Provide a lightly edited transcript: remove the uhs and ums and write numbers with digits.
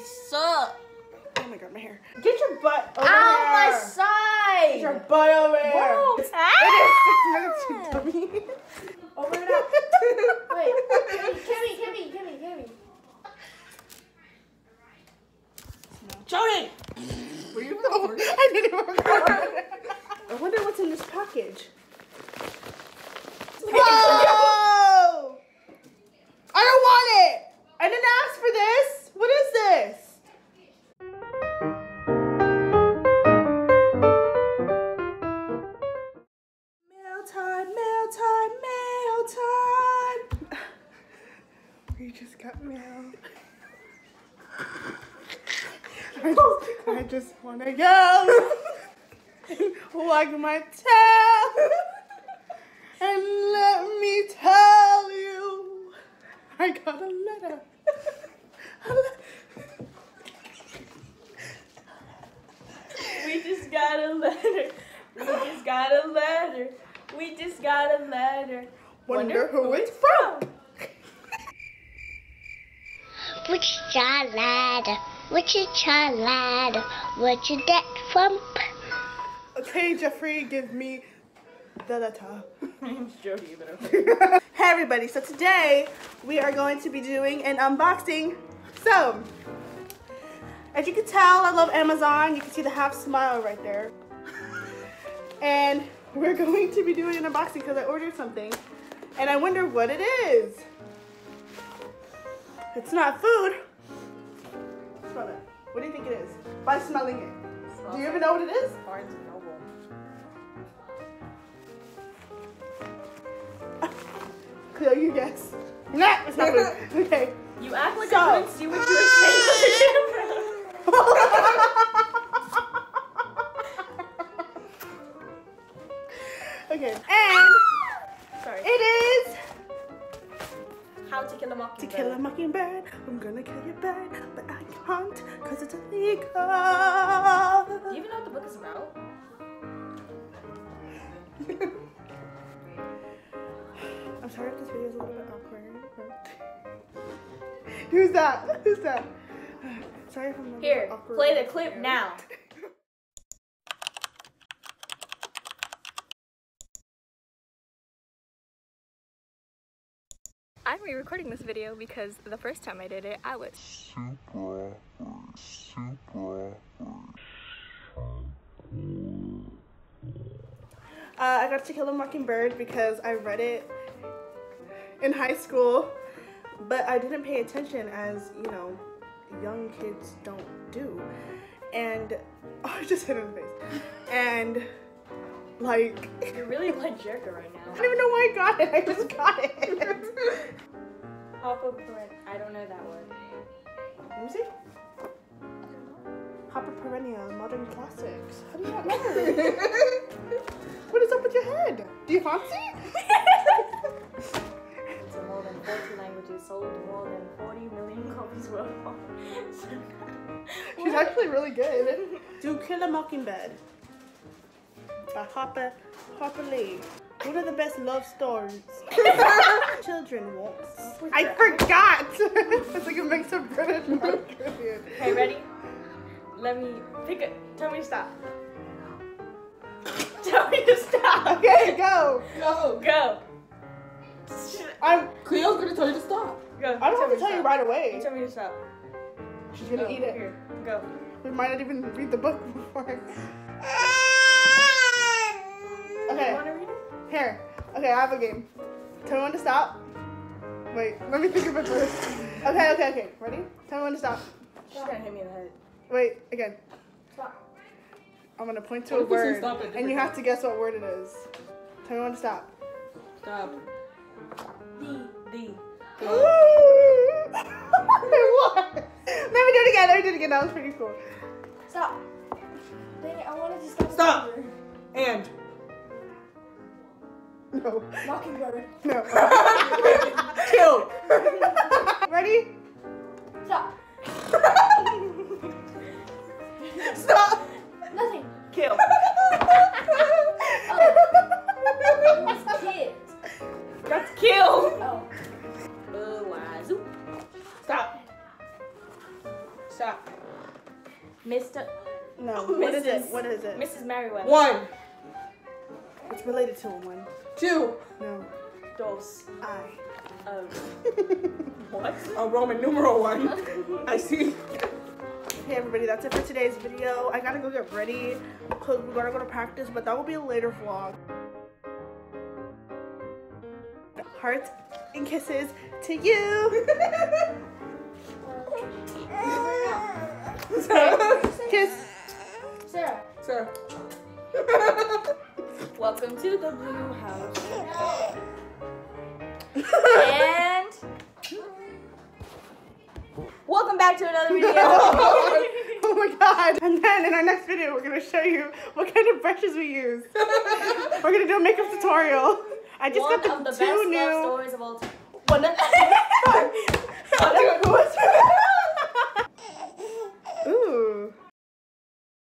What's up? Oh my god, my hair. Get your butt over Ow, here. my side. Get your butt over here. Whoa. It is 6 minutes, you dummy. Over it up. Wait, Kimmy. Jodee! Were you recording? I didn't record. I wonder what's in this package. Whoa! I don't want it! I didn't ask for this! What is this? Mail time! We just got mail. I just wanna go and wag my tail and let me tell you I got a letter. We just got a letter. Wonder who it's from. Which ladder? Which ladder? Where'd you get from? Okay, Jeffrey, give me the letter. My name's Jodee, but okay. Hey everybody, so today we are going to be doing an unboxing. So, as you can tell, I love Amazon. You can see the half smile right there. And we're going to be doing an unboxing because I ordered something. And I wonder what it is. It's not food. Smell it. What do you think it is? By smelling it. Do you even know what it is? Barnes & Noble. Cleo, you guess. Nah, it's not food. Okay. You act like I couldn't see what you were saying on the camera. Okay. And Sorry. it is How to Kill a Mockingbird. To Kill a Mockingbird. I'm gonna kill your bird, but I can't because it's illegal. Do you even know what the book is about? I'm sorry if this video is a little bit awkward. Who's that? Who's that? Sorry if I'm a little Here, bit awkward. play the clip now. I'm re-recording this video because the first time I did it, I was super awkward. I got To Kill a Mockingbird because I read it in high school, but I didn't pay attention as, you know, young kids don't do. And, oh, I just hit her in the face. And, like... You're really like Jerka right now. I don't even know why I got it. I just got it. Hopper, I don't know that word. Let me see. Hopper Perennial, Modern Classics. How do you not know? What is up with your head? Do you fancy? It's in more than 40 languages, sold more than 40 million copies worldwide. She's actually really good. To Kill a Mockingbird by Harper Lee. What are the best love stories children want? I forgot! It's like a mix of British and Australian. Okay, ready? Let me pick it. Tell me to stop. Tell me to stop. Okay, go! Go. Cleo's gonna tell you to stop. Go. I don't have to tell you right away. You tell me to stop. She's gonna eat it. Here, go. We might not even read the book before. Okay. You wanna read it? Here. Okay, I have a game. Tell me when to stop. Wait, let me think of it first. Okay. Ready? Tell me when to stop. She's gonna hit me in the head. Wait, again. Stop. I'm gonna point to What a if we say word, stop at a and you different have to guess what word it is. Tell me when to stop. Stop. D. It was. Let me do it again. That was pretty cool. Stop. Dang it, I wanted to stop. Stop. And. No. Mockingbird. No. Kill. Ready? Stop. Stop. Nothing. Kill. It's kids. That's kill. Oh. Wazoo. Stop. Stop. Mr. No. What is it? Mrs. What is it? Mrs. Merriweather. 1, It's related to a one. 2, No. Dos. I. Oh. What? a Roman numeral 1. I see. Hey everybody, that's it for today's video. I gotta go get ready because we're gonna go to practice, but that will be a later vlog. Hearts and kisses to you. Kiss. Sarah. Sir. Welcome to the Blue House. And welcome back to another video. Oh my god. And then in our next video, we're gonna show you what kind of brushes we use. We're gonna do a makeup tutorial. I just One got of the two best new. love stories of all time. One.